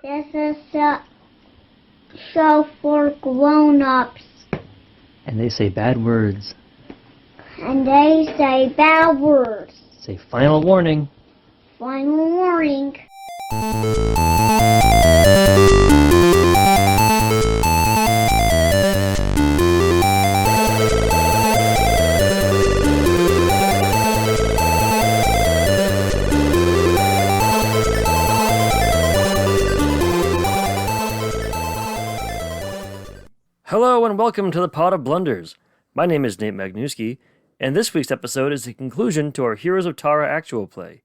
This is a show for grown-ups. And they say bad words. And they say bad words. Say final warning. Final warning. Hello and welcome to the Pot of Blunders. My name is Nate Magnuski, and this week's episode is the conclusion to our Heroes of Tara actual play.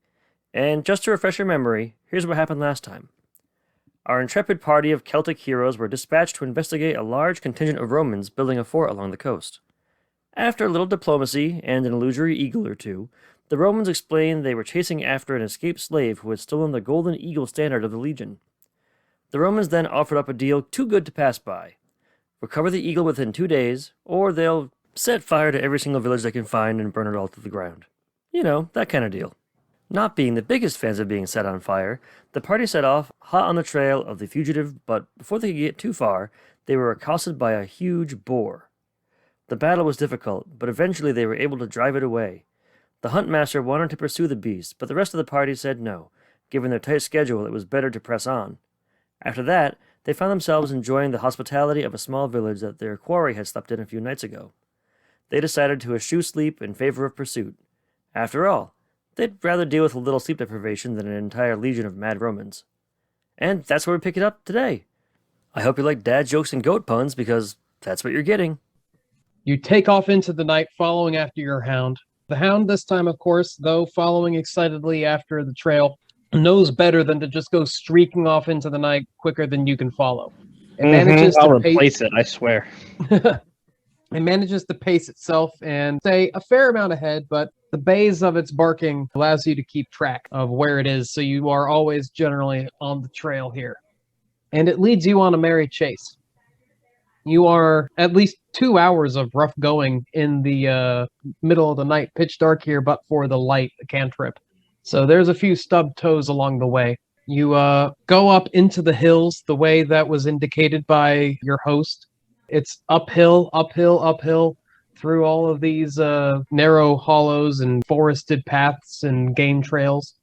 And just to refresh your memory, here's what happened last time. Our intrepid party of Celtic heroes were dispatched to investigate a large contingent of Romans building a fort along the coast. After a little diplomacy and an illusory eagle or two, the Romans explained they were chasing after an escaped slave who had stolen the golden eagle standard of the legion. The Romans then offered up a deal too good to pass by. Recover the eagle within 2 days, or they'll set fire to every single village they can find and burn it all to the ground. You know, that kind of deal. Not being the biggest fans of being set on fire, the party set off hot on the trail of the fugitive, but before they could get too far, they were accosted by a huge boar. The battle was difficult, but eventually they were able to drive it away. The huntmaster wanted to pursue the beast, but the rest of the party said no. Given their tight schedule, it was better to press on. After that, they found themselves enjoying the hospitality of a small village that their quarry had slept in a few nights ago. They decided to eschew sleep in favor of pursuit. After all, they'd rather deal with a little sleep deprivation than an entire legion of mad Romans. And that's where we pick it up today. I hope you like dad jokes and goat puns, because that's what you're getting. You take off into the night following after your hound. The hound this time, of course, though following excitedly after the trail, knows better than to just go streaking off into the night quicker than you can follow. It manages I'll to replace it, I swear. It manages to pace itself and stay a fair amount ahead, but the bays of its barking allows you to keep track of where it is, so you are always generally on the trail here. And it leads you on a merry chase. You are at least 2 hours of rough going in the middle of the night, pitch dark here, but for the light cantrip. So there's a few stubbed toes along the way. You go up into the hills the way that was indicated by your host. It's uphill, uphill, uphill through all of these narrow hollows and forested paths and game trails.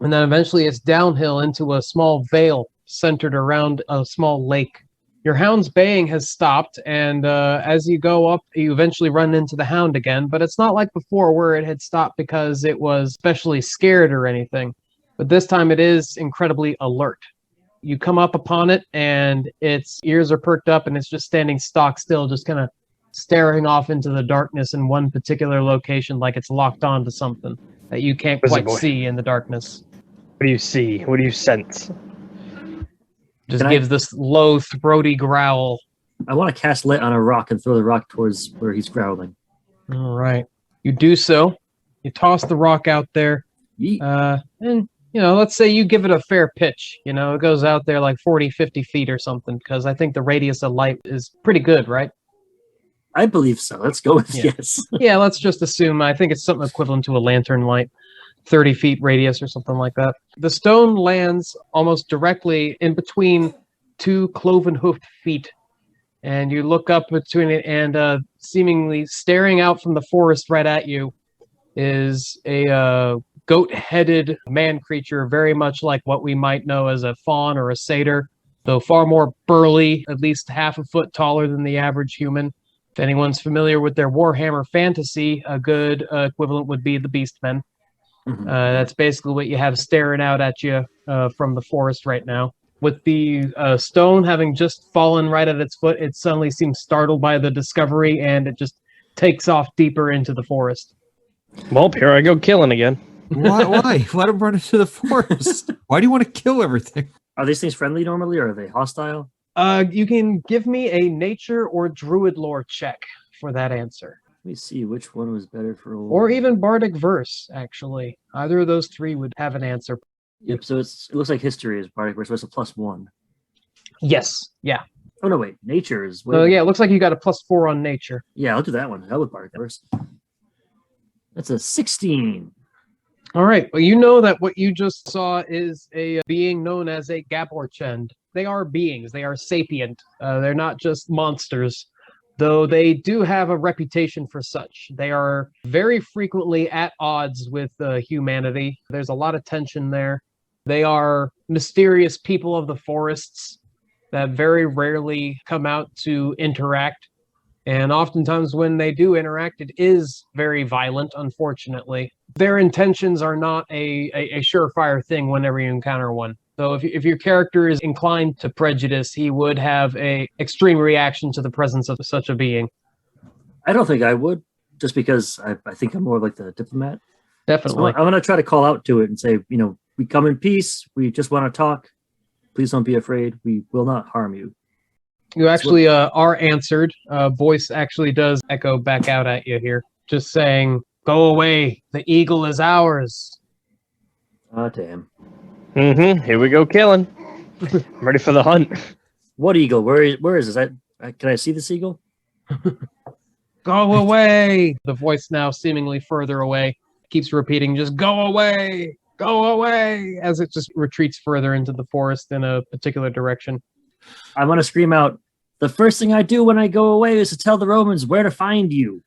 And then eventually it's downhill into a small vale centered around a small lake. Your hound's baying has stopped, and as you go up, you eventually run into the hound again, but it's not like before where it had stopped because it was especially scared or anything. But this time it is incredibly alert. You come up upon it, and its ears are perked up, and it's just standing stock still, just kind of staring off into the darkness in one particular location like it's locked on to something that you can't quite see in the darkness. What do you see? What do you sense? Just gives this low, throaty growl. I want to cast light on a rock and throw the rock towards where he's growling. All right. You do so. You toss the rock out there. And, let's say you give it a fair pitch. It goes out there like 40, 50 feet or something, because I think the radius of light is pretty good, right? I believe so. Let's go with yes. Yeah, let's just assume. I think it's something equivalent to a lantern light. 30 feet radius or something like that. The stone lands almost directly in between two cloven-hoofed feet. And you look up between it, and seemingly staring out from the forest right at you is a goat-headed man creature, very much like what we might know as a faun or a satyr, though far more burly, at least half a foot taller than the average human. If anyone's familiar with their Warhammer fantasy, a good equivalent would be the Beastmen. Mm-hmm. That's basically what you have staring out at you from the forest right now. With the stone having just fallen right at its foot, it suddenly seems startled by the discovery, and it just takes off deeper into the forest. Well, here I go killing again. Why? Let him run into the forest. Why do you want to kill everything? Are these things friendly normally, or are they hostile? You can give me a nature or druid lore check for that answer. Let me see which one was better for old. Or even bardic verse, actually. Either of those three would have an answer. Yep, so it looks like history is bardic verse, so it's a +1. Yes, yeah. Oh, no, wait. Nature is... So, yeah, it looks like you got a +4 on nature. Yeah, I'll do that one. Hell with bardic verse. That's a 16. All right. Well, you know that what you just saw is a being known as a Gaborchend. They are beings. They are sapient. They're not just monsters, though they do have a reputation for such. They are very frequently at odds with humanity. There's a lot of tension there. They are mysterious people of the forests that very rarely come out to interact. And oftentimes when they do interact, it is very violent, unfortunately. Their intentions are not a surefire thing whenever you encounter one. So if your character is inclined to prejudice, he would have a extreme reaction to the presence of such a being. I don't think I would, just because I think I'm more like the diplomat. Definitely. So I'm going to try to call out to it and say, we come in peace. We just want to talk. Please don't be afraid. We will not harm you. You actually are answered. Voice actually does echo back out at you here, just saying, "Go away. The eagle is ours." Ah, damn. Here we go killing. I'm ready for the hunt. What eagle? Where is this? Can I see this eagle? Go away. The voice, now seemingly further away, keeps repeating, "Just go away. Go away," as it just retreats further into the forest in a particular direction. I want to scream out, the first thing I do when I go away is to tell the Romans where to find you.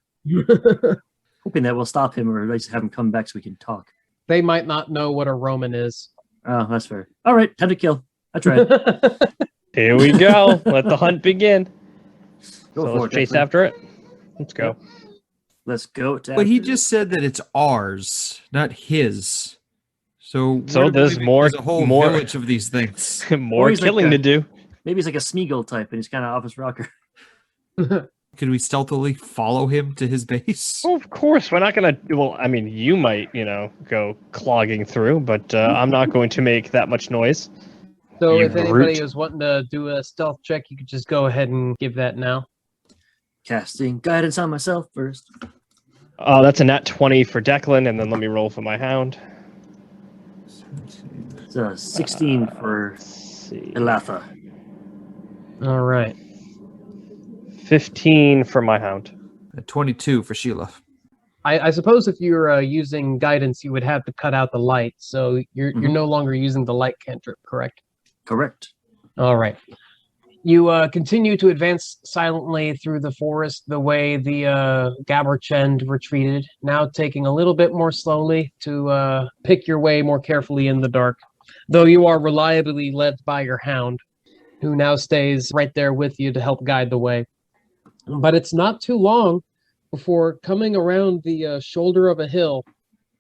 Hoping that will stop him, or at least have him come back so we can talk. They might not know what a Roman is. Oh, that's fair. All right, time to kill. I tried. Here we go. Let the hunt begin. Go So for let's it, chase Declan. after it. Let's go. Let's go. But he just said that it's ours, not his. So there's there's a whole village of these things. More he's like killing to do. Maybe he's like a Smeagol type, and he's kind of off his rocker. Can we stealthily follow him to his base? Oh, of course, we're not gonna. Well, I mean, you might, go clogging through, but I'm not going to make that much noise. So You if anybody brute. is wanting to do a stealth check, you could just go ahead and give that now. Casting guidance on myself first. That's a nat 20 for Declan, and then let me roll for my hound. It's a 16 for Let's see. Elatha. All right. 15 for my hound. 22 for Sheila. I suppose if you're using guidance, you would have to cut out the light. So you're no longer using the light cantrip, correct? Correct. All right. You continue to advance silently through the forest the way the Gaborchend retreated, now taking a little bit more slowly to pick your way more carefully in the dark, though you are reliably led by your hound, who now stays right there with you to help guide the way. But it's not too long before coming around the shoulder of a hill,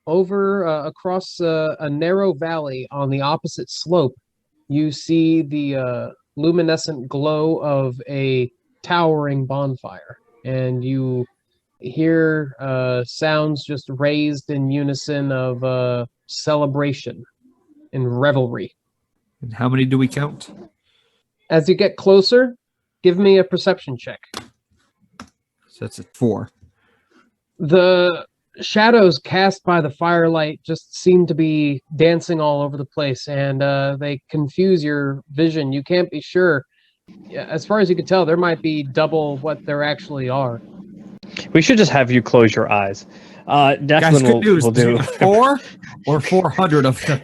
over across a narrow valley on the opposite slope, you see the luminescent glow of a towering bonfire, and you hear sounds just raised in unison of celebration and revelry. And how many do we count? As you get closer, give me a perception check. So that's a 4. The shadows cast by the firelight just seem to be dancing all over the place, and they confuse your vision. You can't be sure. As far as you can tell, there might be double what there actually are. We should just have you close your eyes. Guys, Declan good news. will do 4 or 400 of them.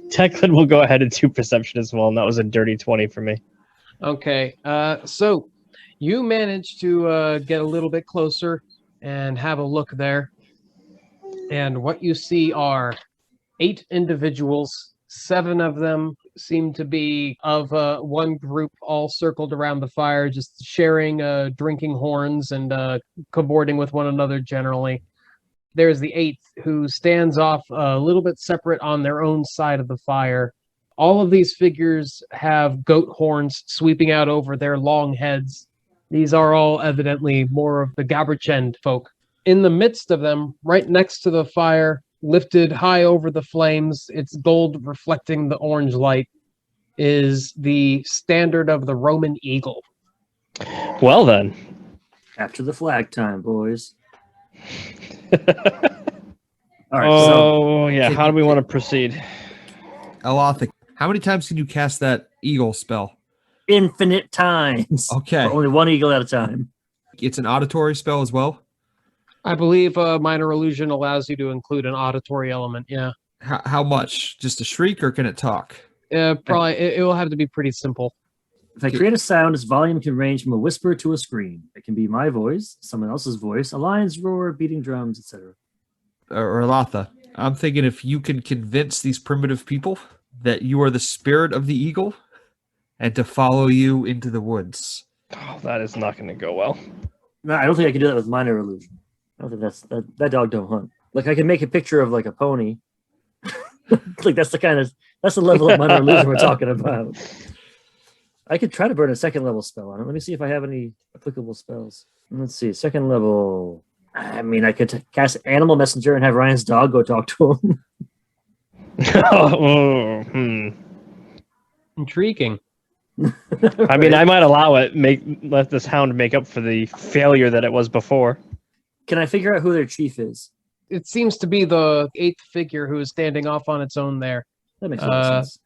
Declan will go ahead and do perception as well, and that was a dirty 20 for me. Okay, so you managed to get a little bit closer and have a look there. And what you see are 8 individuals. 7 of them seem to be of one group, all circled around the fire, just sharing drinking horns and cavorting with one another generally. There's the 8th, who stands off a little bit separate on their own side of the fire. All of these figures have goat horns sweeping out over their long heads. These are all evidently more of the Gaborchend folk. In the midst of them, right next to the fire, lifted high over the flames, its gold reflecting the orange light, is the standard of the Roman eagle. Well then. After the flag time, boys. All right. Oh, yeah. How do we want to proceed? Elatha, how many times can you cast that eagle spell? Infinite times. Okay. But only one eagle at a time. It's an auditory spell as well? I believe minor illusion allows you to include an auditory element. Yeah. How much? Just a shriek, or can it talk? Probably it will have to be pretty simple. If I create a sound, its volume can range from a whisper to a scream. It can be my voice, someone else's voice, a lion's roar, beating drums, etc. Or Latha, I'm thinking if you can convince these primitive people that you are the spirit of the eagle and to follow you into the woods. Oh, that is not going to go well. No, I don't think I can do that with minor illusion. I don't think that dog don't hunt. Like I can make a picture of like a pony. Like that's the level of minor illusion we're talking about. I could try to burn a second level spell on it. Let me see if I have any applicable spells. Let's see, second level. I mean, I could cast Animal Messenger and have Ryan's dog go talk to him. Intriguing. I mean, I might allow it. Let this hound make up for the failure that it was before. Can I figure out who their chief is? It seems to be the 8th figure who is standing off on its own there. That makes a lot of sense.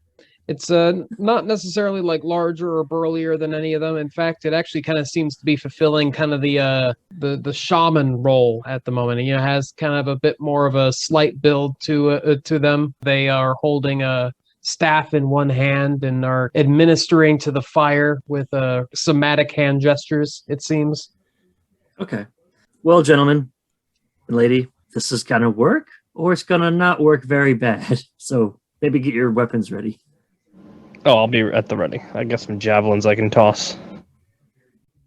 It's not necessarily like larger or burlier than any of them. In fact, it actually kind of seems to be fulfilling kind of the shaman role at the moment. It, has kind of a bit more of a slight build to them. They are holding a staff in one hand and are administering to the fire with somatic hand gestures, it seems. Okay. Well, gentlemen and lady, this is going to work or it's going to not work very bad. So maybe get your weapons ready. Oh, I'll be at the ready. I got some javelins I can toss.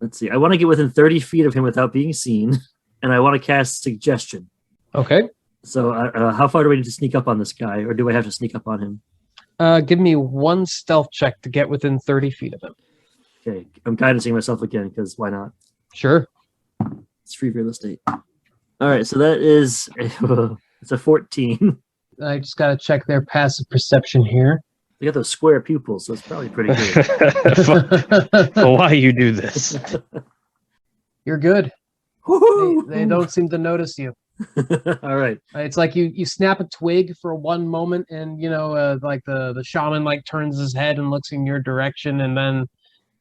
Let's see. I want to get within 30 feet of him without being seen, and I want to cast Suggestion. Okay. So how far do we need to sneak up on this guy, or do I have to sneak up on him? Give me one stealth check to get within 30 feet of him. Okay. I'm guidancing myself again, because why not? Sure. It's free real estate. All right, so that is... it's a 14. I just got to check their passive perception here. They got those square pupils, so it's probably pretty good. Well, why you do this? You're good. They don't seem to notice you. All right. It's like you snap a twig for one moment, and like the shaman like turns his head and looks in your direction, and then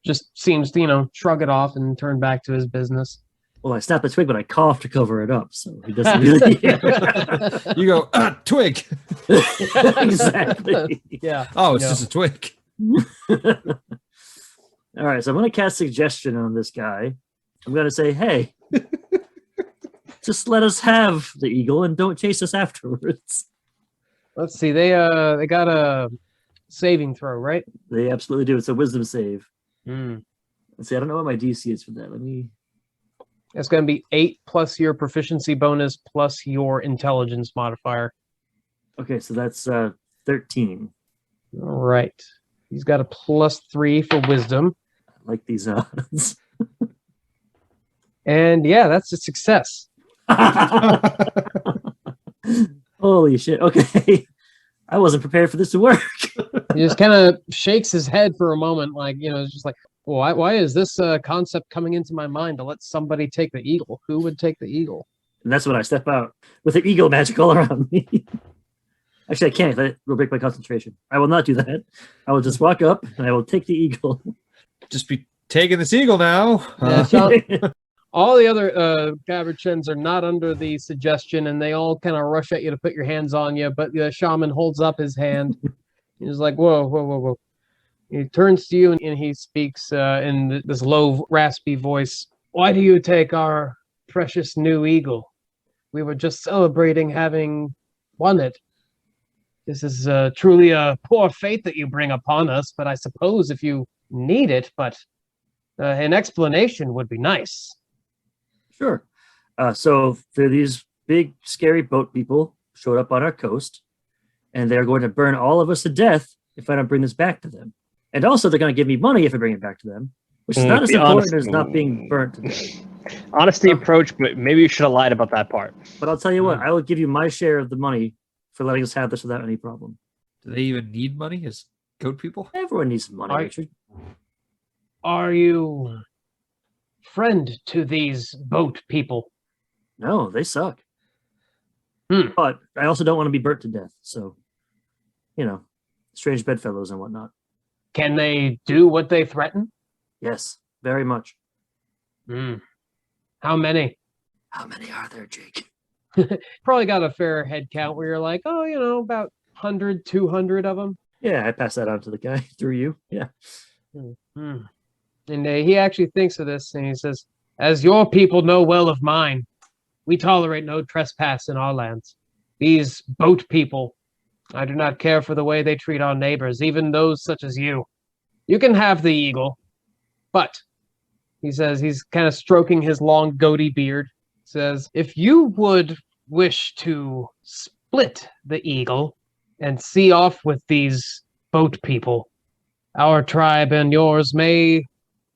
just seems to shrug it off and turn back to his business. Well, I snapped a twig, but I coughed to cover it up, so he doesn't really. You go, twig. Exactly. Yeah. Oh, it's just a twig. All right, so I'm going to cast Suggestion on this guy. I'm going to say, hey, just let us have the eagle and don't chase us afterwards. Let's see. They got a saving throw, right? They absolutely do. It's a wisdom save. Mm. Let's see. I don't know what my DC is for that. Let me. It's going to be 8 plus your proficiency bonus plus your intelligence modifier. Okay, so that's 13. All right. He's got a +3 for wisdom. I like these odds. And yeah, that's a success. Holy shit. Okay. I wasn't prepared for this to work. He just kind of shakes his head for a moment, like, it's just like, why is this concept coming into my mind to let somebody take the eagle? Who would take the eagle? And that's when I step out with an eagle magic all around me. Actually, I can't. It will break my concentration. I will not do that. I will just walk up and I will take the eagle. Just be taking this eagle now. All the other Cabochins are not under the suggestion, and they all kind of rush at you to put your hands on you, but the shaman holds up his hand. He's like, whoa. He turns to you and he speaks in this low, raspy voice. Why do you take our precious new eagle? We were just celebrating having won it. This is truly a poor fate that you bring upon us, but I suppose if you need it, but an explanation would be nice. Sure. So there are these big, scary boat people showed up on our coast, and they're going to burn all of us to death if I don't bring this back to them. And also, they're going to give me money if I bring it back to them, which is not as important as not being burnt to death. Honesty approach, but maybe you should have lied about that part. But I'll tell you what, I will give you my share of the money for letting us have this without any problem. Do they even need money as goat people? Everyone needs money, Richard. Are you friend to these boat people? No, they suck. But I also don't want to be burnt to death. So, strange bedfellows and whatnot. Can they do what they threaten? Yes, very much. How many? How many are there, Jake? Probably got a fair head count where you're like, oh, about 100, 200 of them. Yeah, I passed that on to the guy through you. Yeah. And he actually thinks of this and he says, as your people know well of mine, we tolerate no trespass in our lands. These boat people, I do not care for the way they treat our neighbors, even those such as you. You can have the eagle, but, he says, he's kind of stroking his long goatee beard, says, if you would wish to split the eagle and see off with these boat people, our tribe and yours may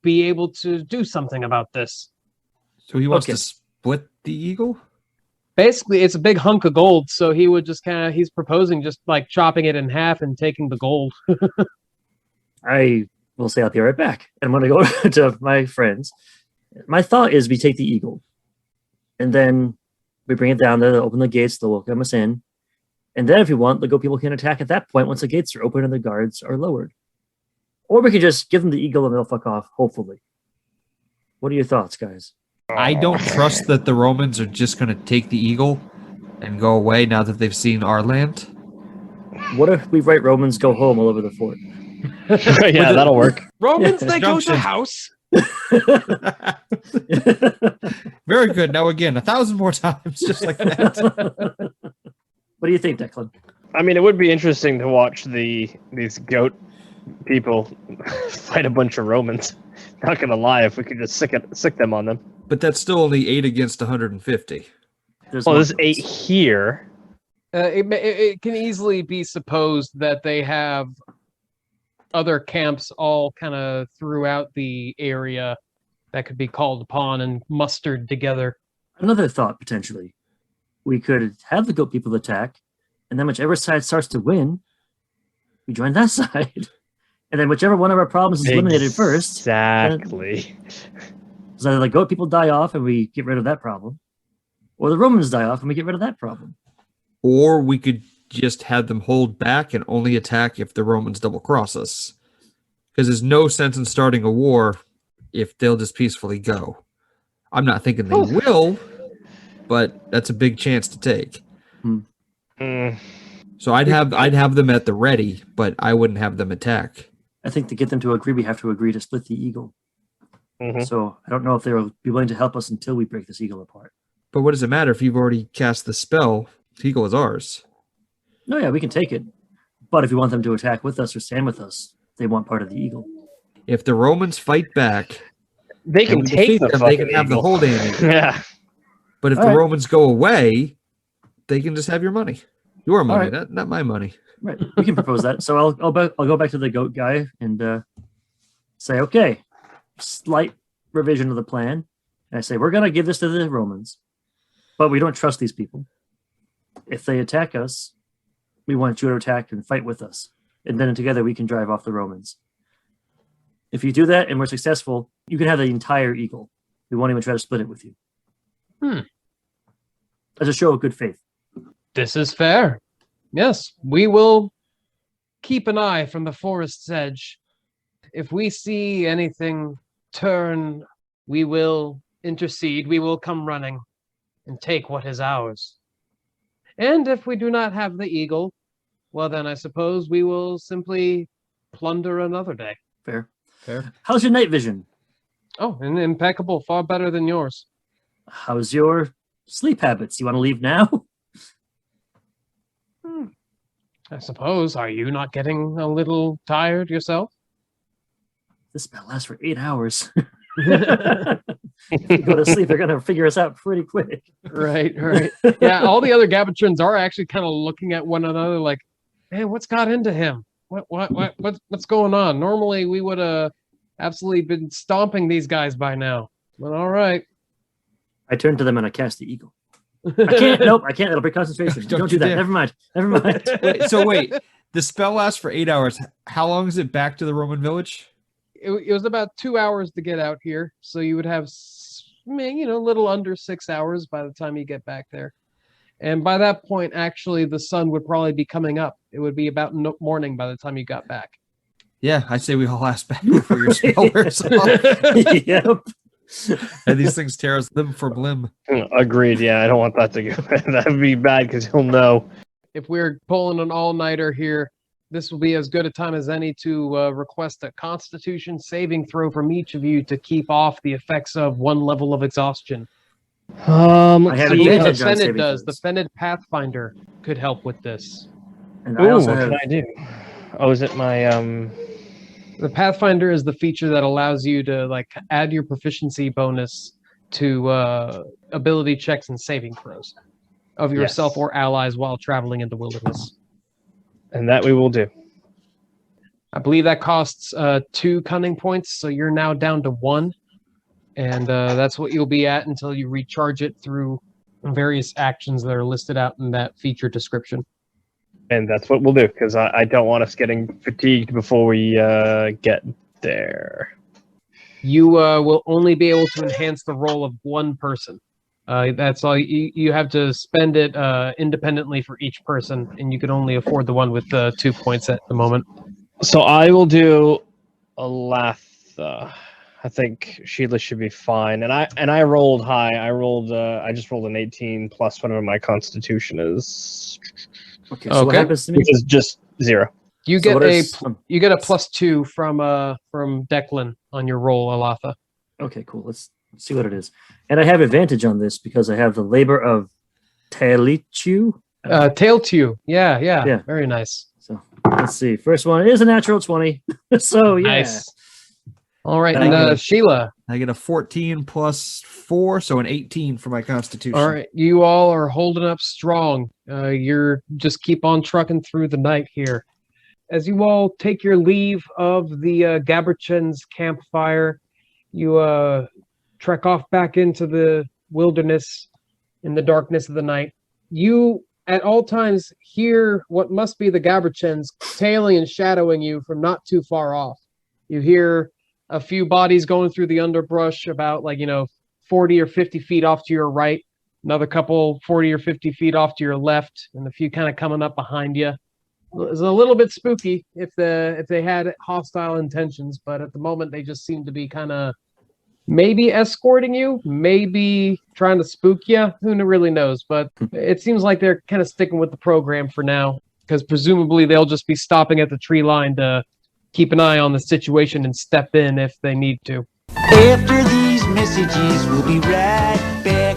be able to do something about this. So he wants Okay. to split the eagle? Basically, it's a big hunk of gold, so he would just he's proposing just like chopping it in half and taking the gold. I will say I'll be right back. And I'm going to go to my friends. My thought is we take the eagle. And then we bring it down there, they'll open the gates, they'll welcome us in. And then if we want, the go people can attack at that point once the gates are open and the guards are lowered. Or we can just give them the eagle and they'll fuck off, hopefully. What are your thoughts, guys? I don't trust that the Romans are just going to take the eagle and go away now that they've seen our land. What if we write Romans go home all over the fort? Yeah, that'll work. Romans, they go to Junction. house. Very good. Now again, 1,000 more times, just like that. What do you think, Declan? I mean, it would be interesting to watch these goat people fight a bunch of Romans. Not gonna lie, if we could just sick them on them. But that's still only 8 against 150. There's Well, more there's 8 votes. here. It can easily be supposed that they have other camps all kind of throughout the area that could be called upon and mustered together. Another thought, potentially. We could have the goat people attack, and then whichever side starts to win, we join that side. And then whichever one of our problems is eliminated first, Exactly. so either the goat people die off and we get rid of that problem, or the Romans die off and we get rid of that problem. Or we could just have them hold back and only attack if the Romans double cross us. Because there's no sense in starting a war if they'll just peacefully go. I'm not thinking they will, but that's a big chance to take. Mm, So I'd have them at the ready, but I wouldn't have them attack. I think to get them to agree, we have to agree to split the eagle. mhm. So I don't know if they'll be willing to help us until we break this eagle apart. But what does it matter if you've already cast the spell? The eagle is ours. No, yeah, we can take it. But if we want them to attack with us or stand with us, they want part of the eagle. If the Romans fight back, They and can we take defeat the them, fucking they can have the eagle. whole damn eagle. Yeah. But if All the right. Romans go away, they can just have your money. Your money, right. not my money. Right, we can propose that. So I'll go back to the goat guy and say, okay, slight revision of the plan. And I say, we're going to give this to the Romans, but we don't trust these people. If they attack us, we want you to attack and fight with us. And then together we can drive off the Romans. If you do that and we're successful, you can have the entire eagle. We won't even try to split it with you. As a show of good faith. This is fair. Yes, we will keep an eye from the forest's edge. If we see anything turn, we will intercede. We will come running and take what is ours. And if we do not have the eagle, well, then I suppose we will simply plunder another day. Fair. Fair. How's your night vision? Oh, and impeccable. Far better than yours. How's your sleep habits? You want to leave now? I suppose. Are you not getting a little tired yourself? This spell lasts for 8 hours. If we go to sleep, they're going to figure us out pretty quick. Right. Yeah, all the other Gabatrons are actually kind of looking at one another like, man, what's got into him? What's going on? Normally we would have absolutely been stomping these guys by now. But all right. I turn to them and I cast the eagle. I can't. Nope, I can't. It'll break concentration. Don't Don't do you that. dare. Never mind. Never mind. Wait, the spell lasts for 8 hours. How long is it back to the Roman village? It was about 2 hours to get out here, so you would have, a little under 6 hours by the time you get back there. And by that point, actually, the sun would probably be coming up. It would be about morning by the time you got back. Yeah, I say we all last back before your spell wears off. Yep. And these things tear us limb from limb. Agreed. Yeah, I don't want that to go. That would be bad because he'll know. If we're pulling an all-nighter here, this will be as good a time as any to request a Constitution saving throw from each of you to keep off the effects of one level of exhaustion. I have I believe the advantage on Fenned saving does. The throws. Fenned Pathfinder could help with this. And I Ooh, also what have can I do? Oh, is it my The Pathfinder is the feature that allows you to like add your proficiency bonus to ability checks and saving throws of yourself Yes. or allies while traveling in the wilderness. And that we will do. I believe that costs 2 cunning points, so you're now down to 1. And that's what you'll be at until you recharge it through various actions that are listed out in that feature description. And that's what we'll do, because I don't want us getting fatigued before we get there. You will only be able to enhance the roll of 1 person. That's all. You have to spend it independently for each person, and you can only afford the one with 2 points at the moment. So I will do Alatha. I think Sheila should be fine. And I rolled high. I just rolled an 18 plus whatever my constitution is, Okay, so what Okay. happens to me? which is just 0. You So get what a is- you get a +2 from Declan on your roll, Alatha. Okay, cool. Let's see what it is. And I have advantage on this because I have the labor of Ériu. Tail to you. Yeah. Yeah. Very nice. So let's see. First one is a natural 20. So yeah. Nice. All right, Thank and you. Sheila. I get a 14 plus 4, so an 18 for my constitution. All right, you all are holding up strong. You're just keep on trucking through the night here. As you all take your leave of the Gaberchen's campfire, you trek off back into the wilderness in the darkness of the night. You, at all times, hear what must be the Gaberchens tailing and shadowing you from not too far off. You hear a few bodies going through the underbrush about 40 or 50 feet off to your right, another couple 40 or 50 feet off to your left, and a few kind of coming up behind you. It's a little bit spooky if they had hostile intentions, but at the moment they just seem to be kind of maybe escorting you, maybe trying to spook you. Who really knows? But it seems like they're kind of sticking with the program for now, because presumably they'll just be stopping at the tree line to keep an eye on the situation and step in if they need to. After these messages, we'll be right back.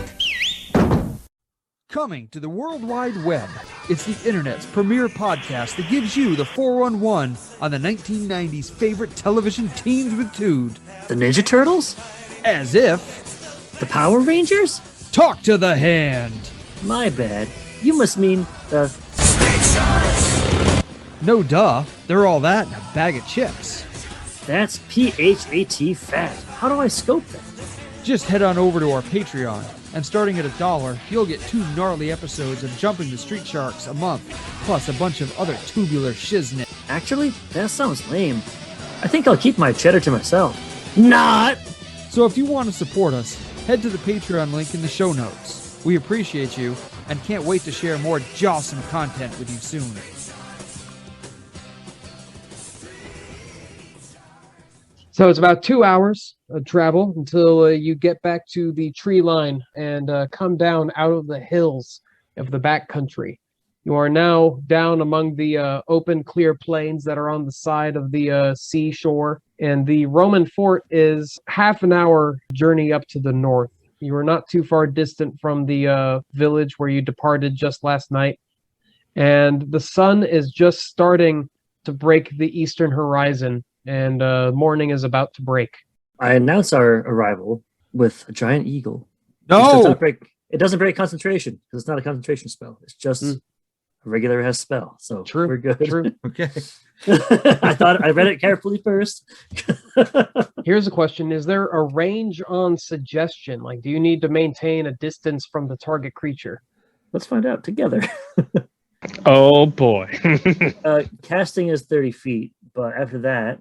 Coming to the World Wide Web, it's the internet's premier podcast that gives you the 411 on the 1990s favorite television teens with Tood. The Ninja Turtles? As if, The Power Rangers? talk to the hand. My bad. You must mean the No duh, they're all that in a bag of chips. That's PHAT fat. How do I scope that? Just head on over to our Patreon, and starting at $1, you'll get 2 gnarly episodes of Jumping the Street Sharks a month, plus a bunch of other tubular shiznit. Actually, that sounds lame. I think I'll keep my cheddar to myself. Not! So if you want to support us, head to the Patreon link in the show notes. We appreciate you, and can't wait to share more jawsome content with you soon. So it's about 2 hours of travel until you get back to the tree line and come down out of the hills of the backcountry. You are now down among the open, clear plains that are on the side of the seashore, and the Roman fort is half an hour journey up to the north. You are not too far distant from the village where you departed just last night, and the sun is just starting to break the eastern horizon, and morning is about to break. I announce our arrival with a giant eagle. No! It doesn't break concentration because it's not a concentration spell. It's just a regular S spell. So True, we're good. true. Okay. I read it carefully first. Here's a question. Is there a range on suggestion? Like, do you need to maintain a distance from the target creature? Let's find out together. Oh boy. Casting is 30 feet, but after that,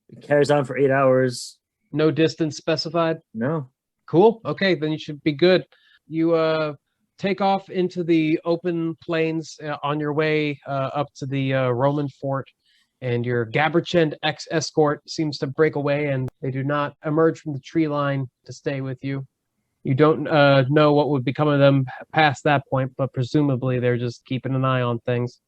it carries on for 8 hours. No distance specified? No. Cool. Okay, then you should be good. You take off into the open plains on your way up to the Roman fort. and your Gaberchend escort seems to break away, and they do not emerge from the tree line to stay with you. You don't know what would become of them past that point, but presumably they're just keeping an eye on things.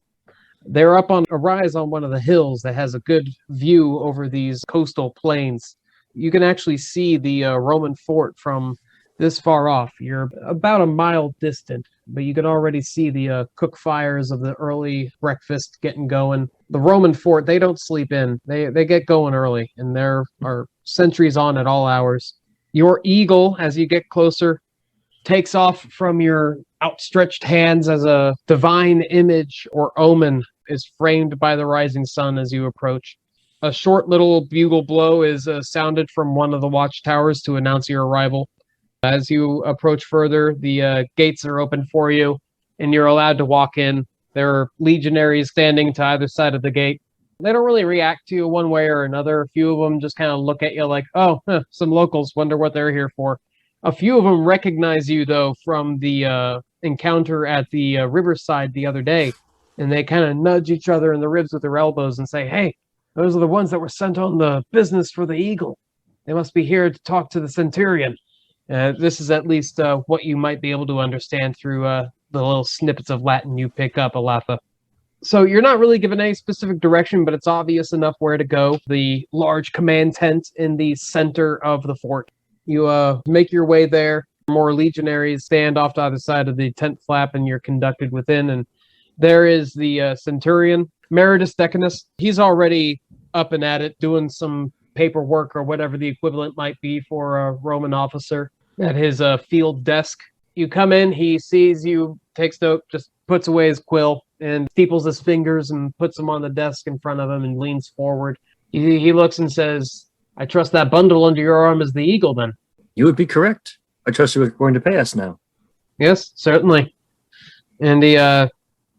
They're up on a rise on one of the hills that has a good view over these coastal plains. You can actually see the Roman fort from this far off. You're about a mile distant, but you can already see the cook fires of the early breakfast getting going. The Roman fort, they don't sleep in. They get going early, and there are sentries on at all hours. Your eagle, as you get closer, takes off from your outstretched hands as a divine image or omen is framed by the rising sun as you approach. A short little bugle blow is sounded from one of the watchtowers to announce your arrival. As you approach further, the gates are open for you, and you're allowed to walk in. There are legionaries standing to either side of the gate. They don't really react to you one way or another. A few of them just kind of look at you like, oh, some locals, wonder what they're here for. A few of them recognize you, though, from the encounter at the riverside the other day, and they kind of nudge each other in the ribs with their elbows and say, hey, those are the ones that were sent on the business for the Eagle. They must be here to talk to the Centurion. This is at least what you might be able to understand through the little snippets of Latin you pick up, Alatha. So you're not really given any specific direction, but it's obvious enough where to go. The large command tent in the center of the fort. You make your way there. More legionaries stand off to either side of the tent flap, and you're conducted within. And there is the Centurion, Meredith Deaconess. He's already up and at it, doing some paperwork or whatever the equivalent might be for a Roman officer at his field desk. You come in, he sees you, takes note, just puts away his quill and steeples his fingers and puts them on the desk in front of him and leans forward. He looks and says, I trust that bundle under your arm is the Eagle, then. You would be correct. I trust you are going to pay us now. Yes, certainly. And he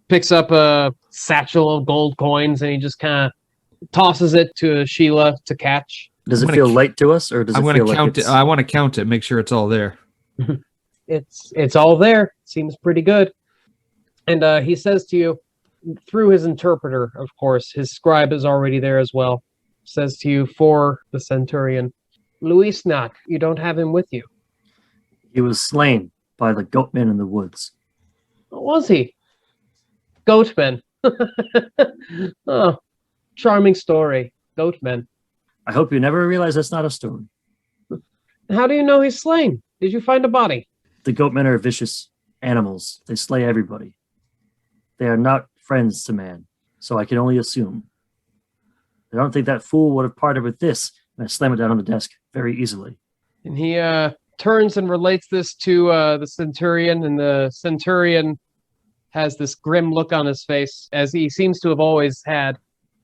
picks up a satchel of gold coins and he just kind of tosses it to Sheila to catch. Does it feel light to us, or does it feel like count it? I want to count it, make sure it's all there. It's all there. Seems pretty good. And he says to you, through his interpreter, of course, his scribe is already there as well, says to you for the Centurion, Luis Nak, you don't have him with you. He was slain by the goatmen in the woods. What was he? Goatmen. Oh, charming story. Goatmen. I hope you never realize that's not a story. How do you know he's slain? Did you find a body? The goatmen are vicious animals. They slay everybody. They are not friends to man, so I can only assume. I don't think that fool would have parted with this, and I slam it down on the desk very easily. And he turns and relates this to the Centurion, and the Centurion has this grim look on his face, as he seems to have always had.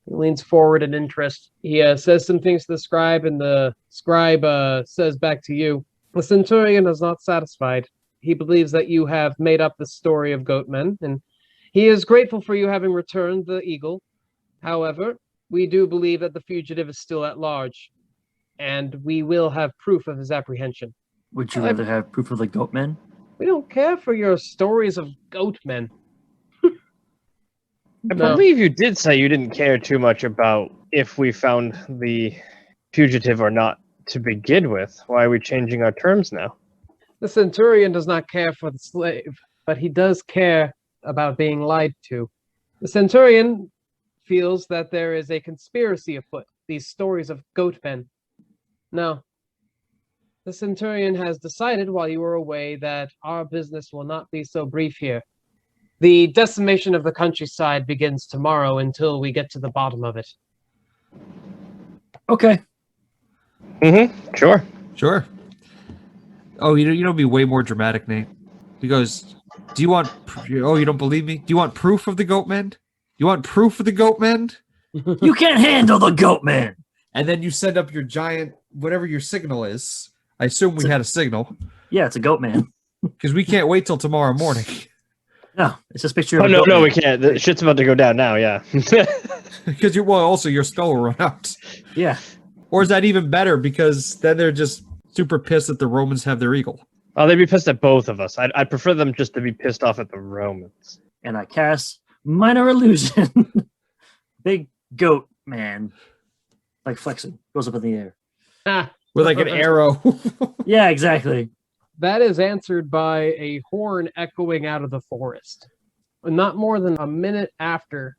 He leans forward in interest. He says some things to the scribe, and the scribe says back to you, the Centurion is not satisfied. He believes that you have made up the story of Goatmen, and he is grateful for you having returned the Eagle. However, we do believe that the fugitive is still at large, and we will have proof of his apprehension. Would you rather have proof of the goatmen? We don't care for your stories of Goatmen. I believe you did say you didn't care too much about if we found the fugitive or not to begin with. Why are we changing our terms now? The Centurion does not care for the slave, but he does care about being lied to. The Centurion feels that there is a conspiracy afoot, these stories of Goatmen. No. The Centurion has decided while you were away that our business will not be so brief here. The decimation of the countryside begins tomorrow until we get to the bottom of it. Okay. Mm-hmm. Sure. Sure. Oh, you know, be way more dramatic, Nate. He goes, "Do you want? Oh, you don't believe me? Do you want proof of the Goatmen? You want proof of the Goatmen? You can't handle the goatmen." And then you send up your giant, whatever your signal is. I assume we had a signal. Yeah, it's a goatman. Because we can't wait till tomorrow morning. No, it's just a picture of Oh, a no, goatman. we can't. The shit's about to go down now, yeah. Because also your spell will run out. Yeah. Or is that even better? Because then they're just super pissed that the Romans have their eagle. Oh, they'd be pissed at both of us. I'd prefer them just to be pissed off at the Romans. And I cast Minor Illusion. Big goat man. Like flexing. Goes up in the air. Ah, With like an arrow. Yeah, exactly. that is answered by a horn echoing out of the forest. Not more than a minute after,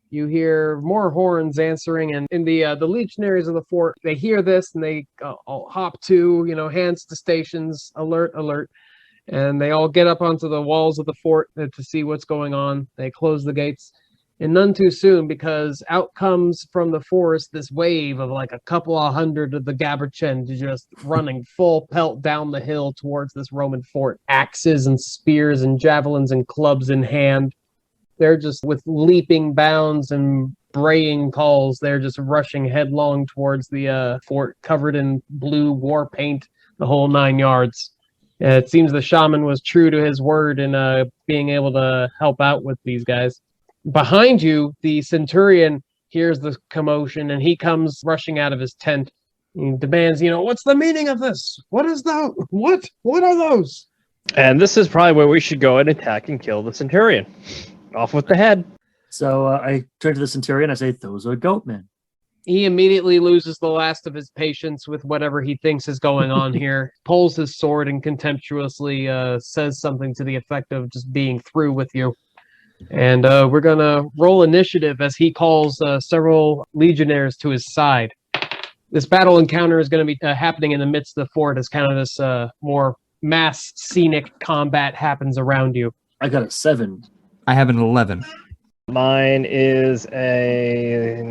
you hear more horns answering, and in the legionaries of the fort, they hear this and they all hop to, hands to stations, alert, alert, and they all get up onto the walls of the fort to see what's going on. They close the gates, and none too soon, because out comes from the forest this wave of like a couple of hundred of the Gaberchen just running full pelt down the hill towards this Roman fort, axes and spears and javelins and clubs in hand. They're just with leaping bounds and braying calls. They're just rushing headlong towards the fort, covered in blue war paint, the whole 9 yards. It seems the shaman was true to his word in being able to help out with these guys. Behind you, the Centurion hears the commotion, and he comes rushing out of his tent. He demands, what's the meaning of this? What is that? What are those? And this is probably where we should go and attack and kill the Centurion. Off with the head. So I turn to the Centurion. I say, those are goat men. He immediately loses the last of his patience with whatever he thinks is going on here, pulls his sword and contemptuously says something to the effect of just being through with you. And we're going to roll initiative as he calls several legionnaires to his side. This battle encounter is going to be happening in the midst of the fort as kind of this more mass scenic combat happens around you. I got a 7. I have an 11. Mine is a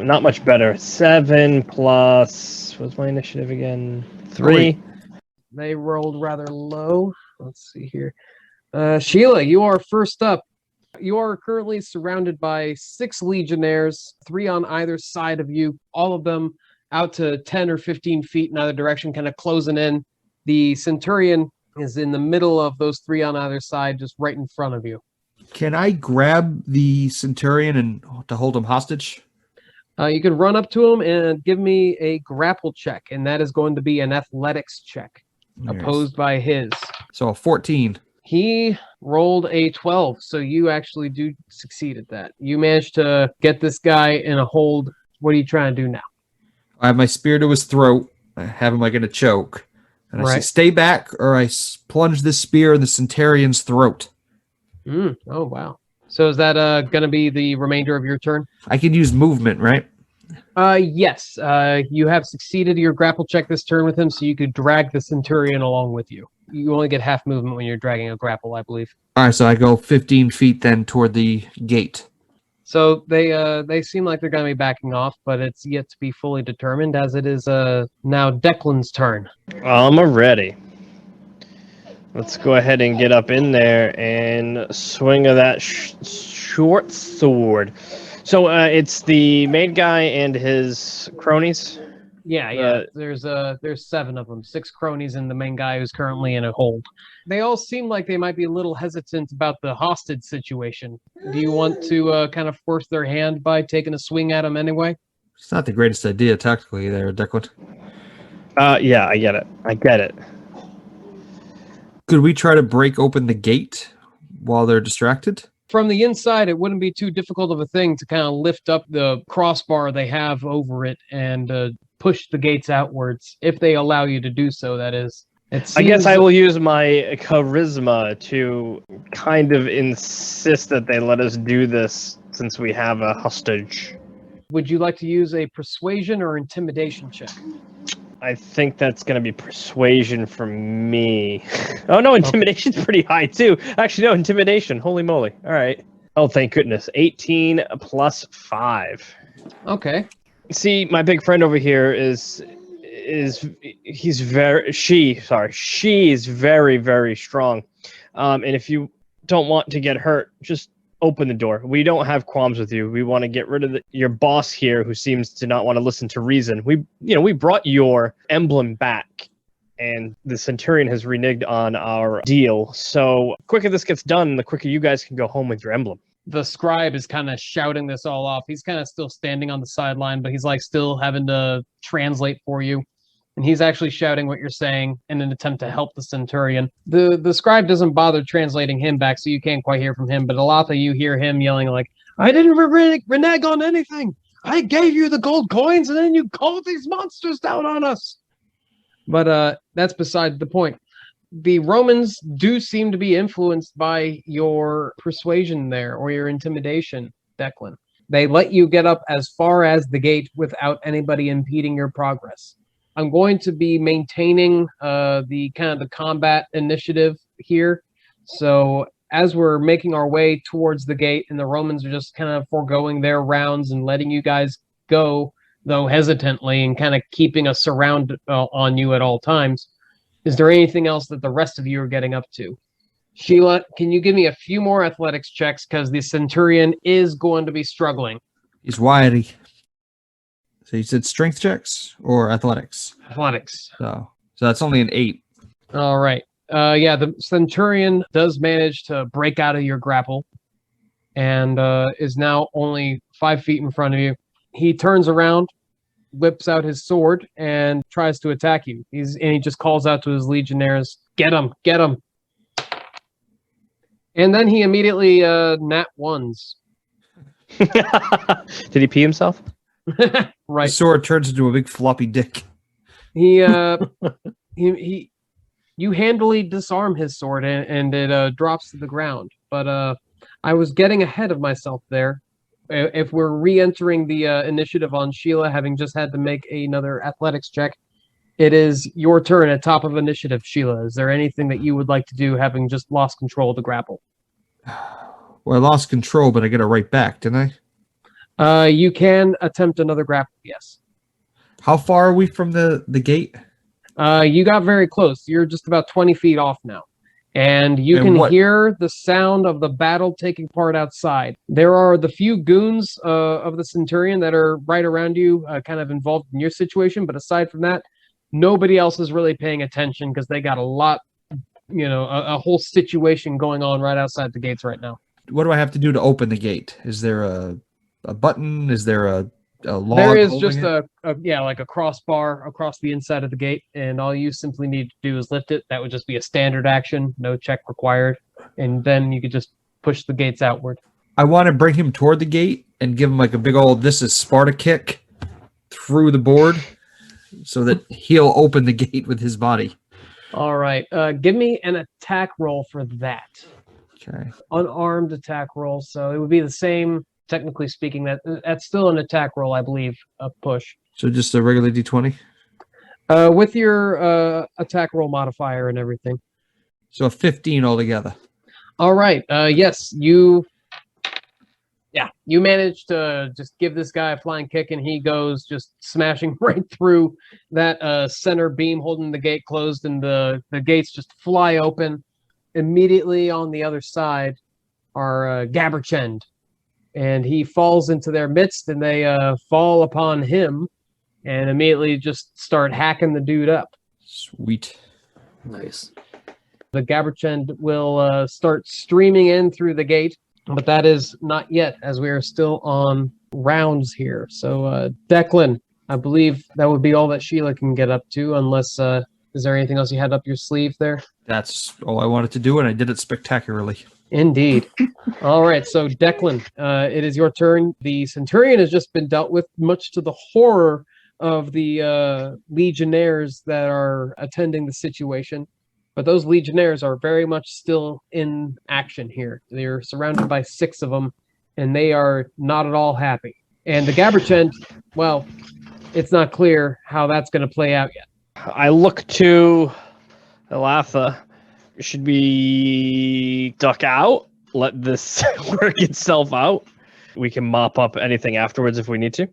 not much better. 7 plus, what's my initiative again? 3. They rolled rather low. Let's see here. Sheila, you are first up. You are currently surrounded by 6 legionnaires, 3 on either side of you, all of them out to 10 or 15 feet in either direction, kind of closing in. The Centurion is in the middle of those 3 on either side, just right in front of you. Can I grab the Centurion and to hold him hostage? You can run up to him and give me a grapple check, and that is going to be an athletics check, opposed by his. So a 14. He rolled a 12, so you actually do succeed at that. You managed to get this guy in a hold. What are you trying to do now? I have my spear to his throat. I have him like in a choke. And I say, stay back, or I plunge this spear in the Centurion's throat. Oh, wow. So is that going to be the remainder of your turn? I can use movement, right? Yes. You have succeeded your grapple check this turn with him, so you could drag the Centurion along with you. You only get half movement when you're dragging a grapple, I believe. All right, so I go 15 feet then toward the gate. So they seem like they're going to be backing off, but it's yet to be fully determined, as it is now Declan's turn. I'm ready. Let's go ahead and get up in there and swing of that short sword. So it's the main guy and his cronies. Yeah. There's 7 of them, 6 cronies and the main guy who's currently in a hold. They all seem like they might be a little hesitant about the hostage situation. Do you want to kind of force their hand by taking a swing at them anyway? It's not the greatest idea tactically there, Declan. Yeah, I get it. Could we try to break open the gate while they're distracted? From the inside, it wouldn't be too difficult of a thing to kind of lift up the crossbar they have over it and push the gates outwards, if they allow you to do so, that is. I guess I will use my charisma to kind of insist that they let us do this since we have a hostage. Would you like to use a persuasion or intimidation check? I think that's going to be persuasion for me. Oh, no, intimidation's pretty high, too. Actually, no, intimidation. Holy moly. All right. Oh, thank goodness. 18 plus 5. Okay. See, my big friend over here she is very, very strong. And if you don't want to get hurt, just open the door. We don't have qualms with you. We want to get rid of your boss here, who seems to not want to listen to reason. We brought your emblem back, and the Centurion has reneged on our deal. So the quicker this gets done, the quicker you guys can go home with your emblem. The scribe is kind of shouting this all off. He's kind of still standing on the sideline, but he's like still having to translate for you. And he's actually shouting what you're saying in an attempt to help the Centurion. The scribe doesn't bother translating him back, so you can't quite hear from him. But Alatha, you hear him yelling like, I didn't renege on anything. I gave you the gold coins and then you called these monsters down on us. But that's beside the point. The Romans do seem to be influenced by your persuasion there, or your intimidation, Declan. They let you get up as far as the gate without anybody impeding your progress. I'm going to be maintaining the combat initiative here. So as we're making our way towards the gate and the Romans are just kind of foregoing their rounds and letting you guys go, though hesitantly, and kind of keeping a surround on you at all times, is there anything else that the rest of you are getting up to? Sheila, can you give me a few more athletics checks, because the Centurion is going to be struggling. He's wiry. So you said strength checks or athletics? Athletics. So that's only an 8. All right. Yeah, the Centurion does manage to break out of your grapple and is now only 5 feet in front of you. He turns around, whips out his sword, and tries to attack you. He just calls out to his legionnaires, "Get him! Get him!" And then he immediately nat ones. Did he pee himself? Right. The sword turns into a big floppy dick. He you handily disarm his sword and it drops to the ground. But I was getting ahead of myself there. If we're re-entering the initiative on Sheila, having just had to make another athletics check, it is your turn at top of initiative, Sheila. Is there anything that you would like to do, having just lost control of the grapple? Well, I lost control, but I get it right back, didn't I? You can attempt another grapple, yes. How far are we from the gate? You got very close. You're just about 20 feet off now. And you can hear the sound of the battle taking part outside. There are the few goons of the Centurion that are right around you, kind of involved in your situation. But aside from that, nobody else is really paying attention, because they got a lot, a whole situation going on right outside the gates right now. What do I have to do to open the gate? Is there a button? Is there a log? There is just like a crossbar across the inside of the gate, and all you simply need to do is lift it. That would just be a standard action, no check required, and then you could just push the gates outward. I want to bring him toward the gate and give him like a big old "This is Sparta" kick through the board, so that he'll open the gate with his body. All right, give me an attack roll for that. Okay. Unarmed attack roll, so it would be the same. Technically speaking, that's still an attack roll, I believe, a push. So just a regular D20? With your attack roll modifier and everything. So a 15 altogether. All right. Yes, you managed to just give this guy a flying kick, and he goes just smashing right through that center beam holding the gate closed, and the gates just fly open. Immediately on the other side are Gaberchend. And he falls into their midst, and they fall upon him and immediately just start hacking the dude up. Sweet. Nice. The Gaberchend will start streaming in through the gate, but that is not yet, as we are still on rounds here. So, Declan, I believe that would be all that Sheila can get up to, unless, is there anything else you had up your sleeve there? That's all I wanted to do, and I did it spectacularly. Indeed. All right, so Declan, it is your turn. The Centurion has just been dealt with, much to the horror of the legionnaires that are attending the situation. But those legionnaires are very much still in action here. They're surrounded by 6 of them, and they are not at all happy. And the Gaberchend, well, it's not clear how that's going to play out yet. I look to Elatha. Should we duck out? Let this work itself out? We can mop up anything afterwards if we need to.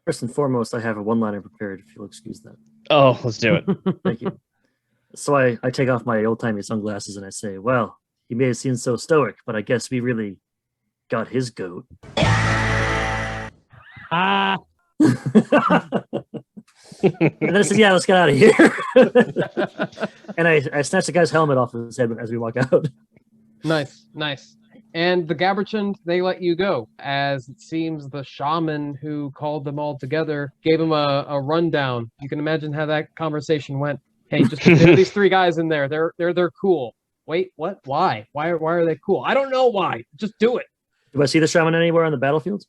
First and foremost, I have a one-liner prepared, if you'll excuse that. Oh, let's do it. Thank you. So I take off my old-timey sunglasses and I say, well, he may have seemed so stoic, but I guess we really got his goat. Ah! And then I said, yeah, let's get out of here. And I snatch the guy's helmet off his head as we walk out. Nice, nice. And the Gaberchend, they let you go, as it seems the shaman who called them all together gave them a rundown. You can imagine how that conversation went. Hey, just put these 3 guys in there. They're cool. Wait, what? Why? Why are they cool? I don't know why. Just do it. Do I see the shaman anywhere on the battlefield?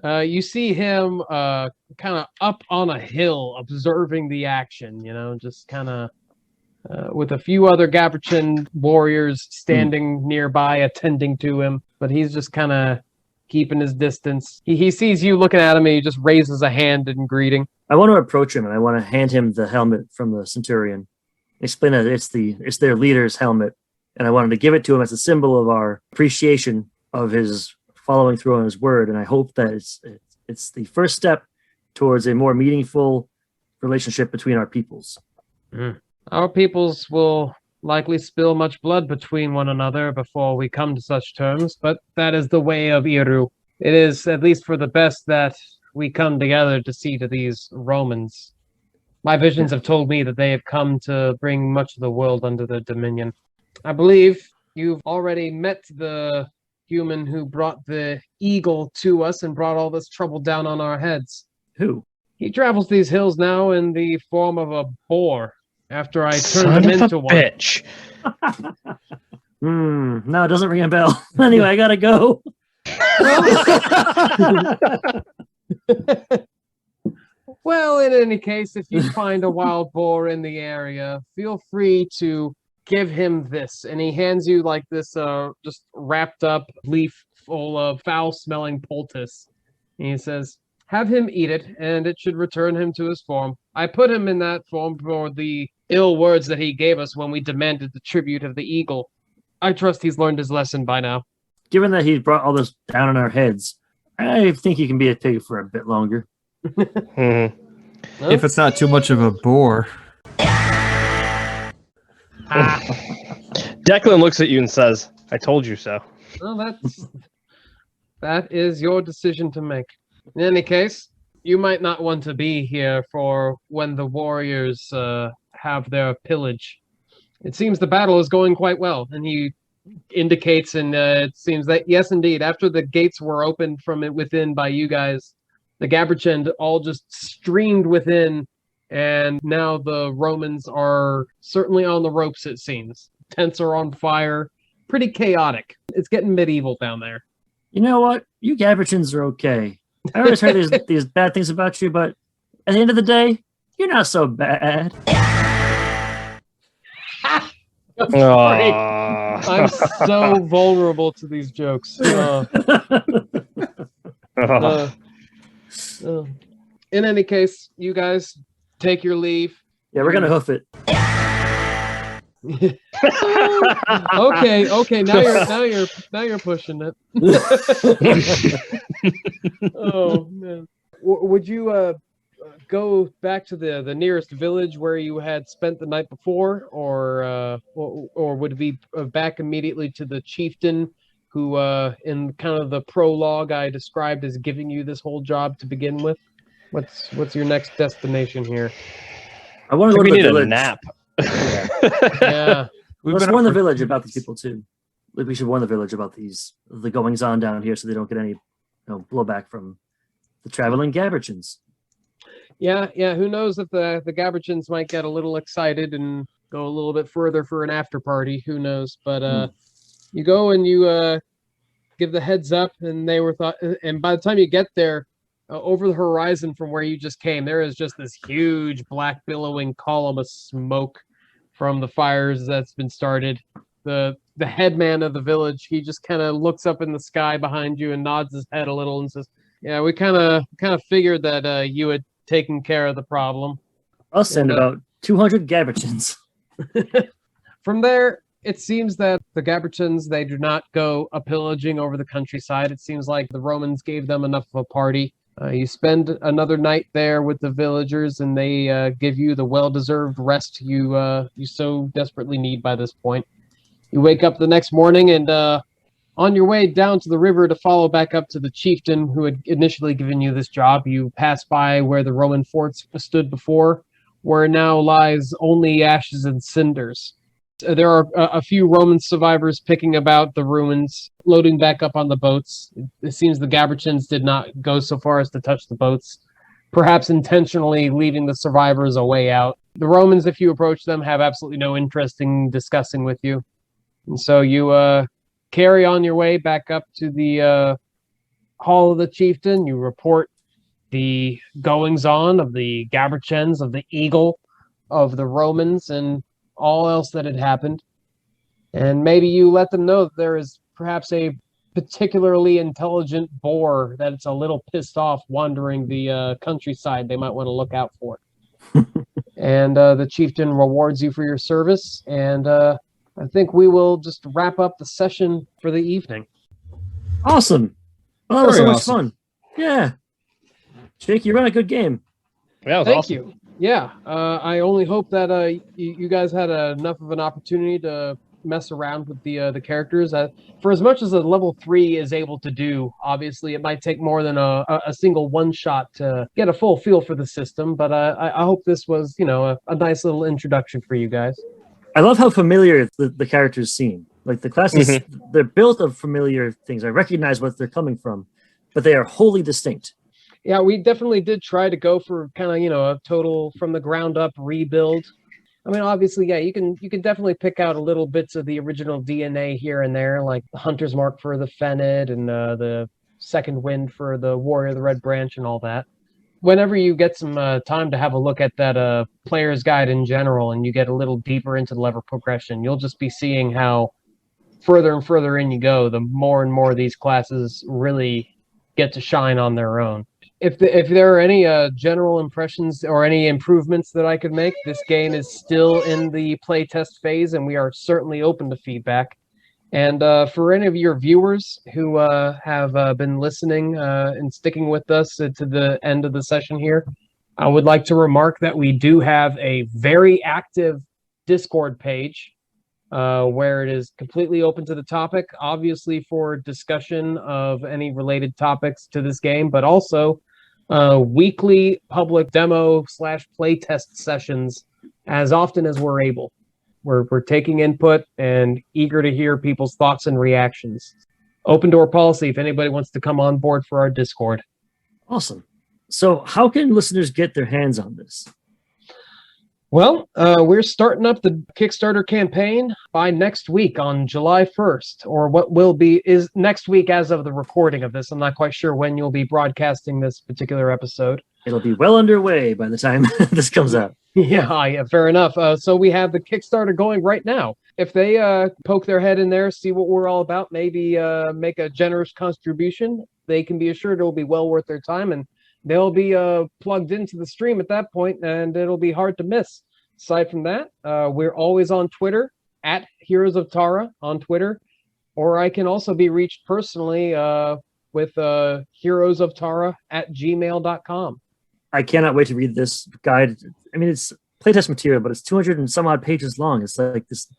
You see him kind of up on a hill observing the action, just kind of with a few other Gaberchin warriors standing nearby attending to him, but he's just kind of keeping his distance. He sees you looking at him and he just raises a hand in greeting. I want to approach him and I want to hand him the helmet from the Centurion. Explain that it's their leader's helmet, and I wanted to give it to him as a symbol of our appreciation of his following through on his word. And I hope that it's the first step towards a more meaningful relationship between our peoples. Our peoples will likely spill much blood between one another before we come to such terms, but that is the way of Ériu. It is, at least for the best, that we come together to see to these Romans. My visions have told me that they have come to bring much of the world under their dominion. I believe you've already met the human who brought the eagle to us and brought all this trouble down on our heads. Who? He travels these hills now in the form of a boar after I turned him into one. Bitch. No, it doesn't ring a bell. Anyway, I gotta go. Well, in any case, if you find a wild boar in the area, feel free to give him this. And he hands you like this just wrapped up leaf full of foul-smelling poultice. And he says, have him eat it, and it should return him to his form. I put him in that form for the ill words that he gave us when we demanded the tribute of the eagle. I trust he's learned his lesson by now. Given that he's brought all this down on our heads, I think he can be a pig for a bit longer. If it's not too much of a bore. Declan looks at you and says, I told you so. Well, that is your decision to make. In any case, you might not want to be here for when the warriors have their pillage. It seems the battle is going quite well, and he indicates, and it seems that, yes, indeed, after the gates were opened from it within by you guys, the Gaberchin all just streamed within, and now the Romans are certainly on the ropes, it seems. Tents are on fire. Pretty chaotic. It's getting medieval down there. You know what? You Gaberchins are okay. I always heard these bad things about you, but at the end of the day, you're not so bad. I'm so vulnerable to these jokes. In any case, you guys take your leave. Yeah, we're gonna hoof it. Okay. Now you're pushing it. Oh man, would you go back to the nearest village where you had spent the night before, or would it be back immediately to the chieftain who, in kind of the prologue I described as giving you this whole job to begin with? What's your next destination here? I want to go to the village. A nap. Yeah. Let's warn the village about these people too. Like we should warn the village about the goings on down here, so they don't get any blowback from the traveling Gaberchins. Yeah. Who knows if the Gaberchins might get a little excited and go a little bit further for an after party. Who knows? But you go and you give the heads up, and and by the time you get there, over the horizon from where you just came, there is just this huge black billowing column of smoke from the fires that's been started. The headman of the village, he just kind of looks up in the sky behind you and nods his head a little and says, "Yeah, we kind of figured that you had taken care of the problem. I'll send about 200 Gaberchins." From there, it seems that the Gaberchins, they do not go pillaging over the countryside. It seems like the Romans gave them enough of a party. You spend another night there with the villagers, and they give you the well-deserved rest you so desperately need by this point. You wake up the next morning, and on your way down to the river to follow back up to the chieftain who had initially given you this job, you pass by where the Roman forts stood before, where now lies only ashes and cinders. There are a few Roman survivors picking about the ruins, loading back up on the boats. It seems the Gaberchins did not go so far as to touch the boats, perhaps intentionally leaving the survivors a way out. The Romans, if you approach them, have absolutely no interest in discussing with you. And so you carry on your way back up to the Hall of the Chieftain. You report the goings-on of the Gaberchens, of the Eagle, of the Romans, and all else that had happened. And maybe you let them know that there is perhaps a particularly intelligent boar that it's a little pissed off wandering the countryside they might want to look out for. And the chieftain rewards you for your service, and I think we will just wrap up the session for the evening. Awesome. Oh, that was so Very much awesome. fun. Yeah. Jake, you run a good game. Yeah, it was Thank awesome. you. Yeah, I only hope that you guys had enough of an opportunity to mess around with the characters. For as much as a level 3 is able to do, obviously it might take more than a single one shot to get a full feel for the system. But I hope this was, a nice little introduction for you guys. I love how familiar the characters seem. Like the classes, they're built of familiar things. I recognize what they're coming from, but they are wholly distinct. Yeah, we definitely did try to go for kind of, a total from the ground up rebuild. I mean, obviously, yeah, you can definitely pick out a little bits of the original DNA here and there, like the Hunter's Mark for the Fenid and the Second Wind for the Warrior of the Red Branch and all that. Whenever you get some time to have a look at that player's guide in general and you get a little deeper into the level progression, you'll just be seeing how further and further in you go, the more and more these classes really get to shine on their own. If there are any general impressions or any improvements that I could make, this game is still in the playtest phase, and we are certainly open to feedback. And for any of your viewers who have been listening and sticking with us to the end of the session here, I would like to remark that we do have a very active Discord page where it is completely open to the topic, obviously for discussion of any related topics to this game, but also weekly public demo / playtest sessions as often as we're able. We're taking input and eager to hear people's thoughts and reactions. Open door policy if anybody wants to come on board for our Discord. Awesome. So how can listeners get their hands on this? Well, we're starting up the Kickstarter campaign by next week on July 1st, or what is next week as of the recording of this. I'm not quite sure when you'll be broadcasting this particular episode. It'll be well underway by the time this comes out. Yeah, fair enough. So we have the Kickstarter going right now. If they poke their head in there, see what we're all about, maybe make a generous contribution, they can be assured it will be well worth their time, and they'll be plugged into the stream at that point, and it'll be hard to miss. Aside from that, we're always on Twitter, at Heroes of Tara on Twitter, or I can also be reached personally with heroesoftara@gmail.com. I cannot wait to read this guide. I mean, it's playtest material, but it's 200 and some odd pages long. It's like this.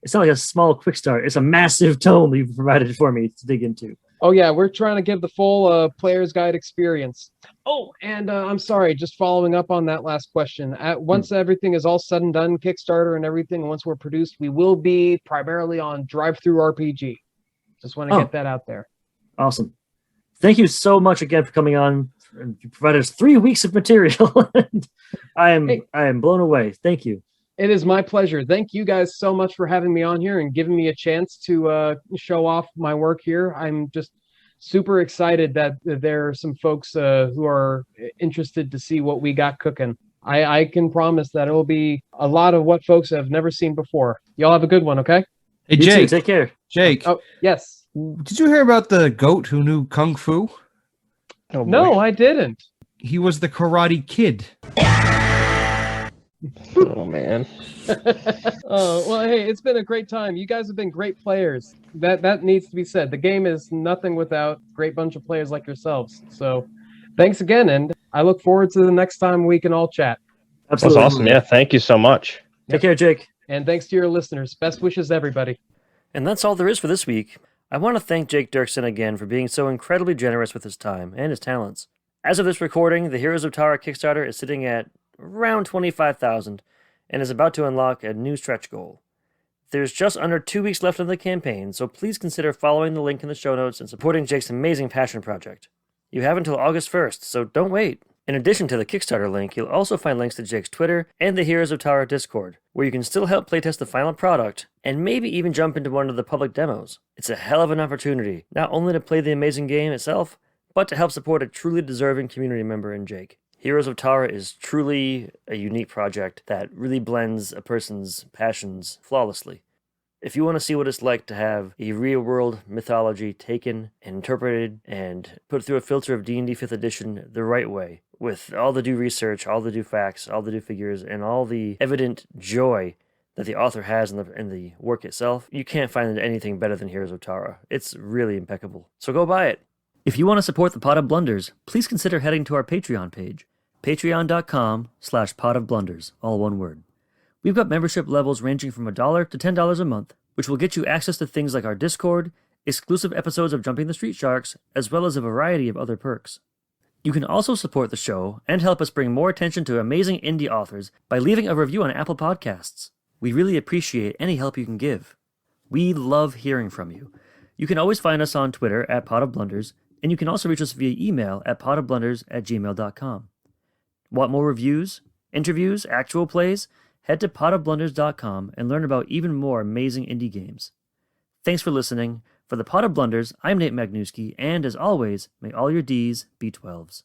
It's not like a small quick start. It's a massive tome you've provided for me to dig into. Oh yeah, we're trying to give the full player's guide experience. Oh, and I'm sorry, just following up on that last question. Once everything is all said and done, Kickstarter and everything, once we're produced, we will be primarily on Drive-Thru RPG. Just want to get that out there. Awesome. Thank you so much again for coming on. You provided us 3 weeks of material. I am blown away. Thank you. It is my pleasure. Thank you guys so much for having me on here and giving me a chance to show off my work here. I'm just super excited that there are some folks who are interested to see what we got cooking. I can promise that it will be a lot of what folks have never seen before. Y'all have a good one, okay? Hey, You too. Jake. Take care. Jake, Oh, yes. did you hear about the goat who knew Kung Fu? Oh, boy. No, I didn't. He was the Karate Kid. Oh, man. Oh, well, hey, it's been a great time. You guys have been great players. That needs to be said. The game is nothing without a great bunch of players like yourselves. So thanks again, and I look forward to the next time we can all chat. That's Absolutely. awesome. Yeah, thank you so much. Take care, Jake. And thanks to your listeners. Best wishes, everybody. And that's all there is for this week. I want to thank Jake Duerksen again for being so incredibly generous with his time and his talents. As of this recording, the Heroes of Tara Kickstarter is sitting at around 25,000 and is about to unlock a new stretch goal. There's just under 2 weeks left in the campaign, so please consider following the link in the show notes and supporting Jake's amazing passion project. You have until August 1st, so don't wait. In addition to the Kickstarter link, you'll also find links to Jake's Twitter and the Heroes of Tara Discord, where you can still help playtest the final product, and maybe even jump into one of the public demos. It's a hell of an opportunity, not only to play the amazing game itself, but to help support a truly deserving community member in Jake. Heroes of Tara is truly a unique project that really blends a person's passions flawlessly. If you want to see what it's like to have a real-world mythology taken and interpreted and put through a filter of D&D 5th edition the right way, with all the due research, all the due facts, all the due figures, and all the evident joy that the author has in the work itself, you can't find anything better than Heroes of Tara. It's really impeccable. So go buy it. If you want to support the Pot of Blunders, please consider heading to our Patreon page, patreon.com/potofblunders, all one word. We've got membership levels ranging from $1 to $10 a month, which will get you access to things like our Discord, exclusive episodes of Jumping the Street Sharks, as well as a variety of other perks. You can also support the show and help us bring more attention to amazing indie authors by leaving a review on Apple Podcasts. We really appreciate any help you can give. We love hearing from you. You can always find us on Twitter at Pot of Blunders, and you can also reach us via email at potofblunders@gmail.com. Want more reviews, interviews, actual plays? Head to potofblunders.com and learn about even more amazing indie games. Thanks for listening. For the Pot of Blunders, I'm Nate Magnuski, and as always, may all your Ds be 12s.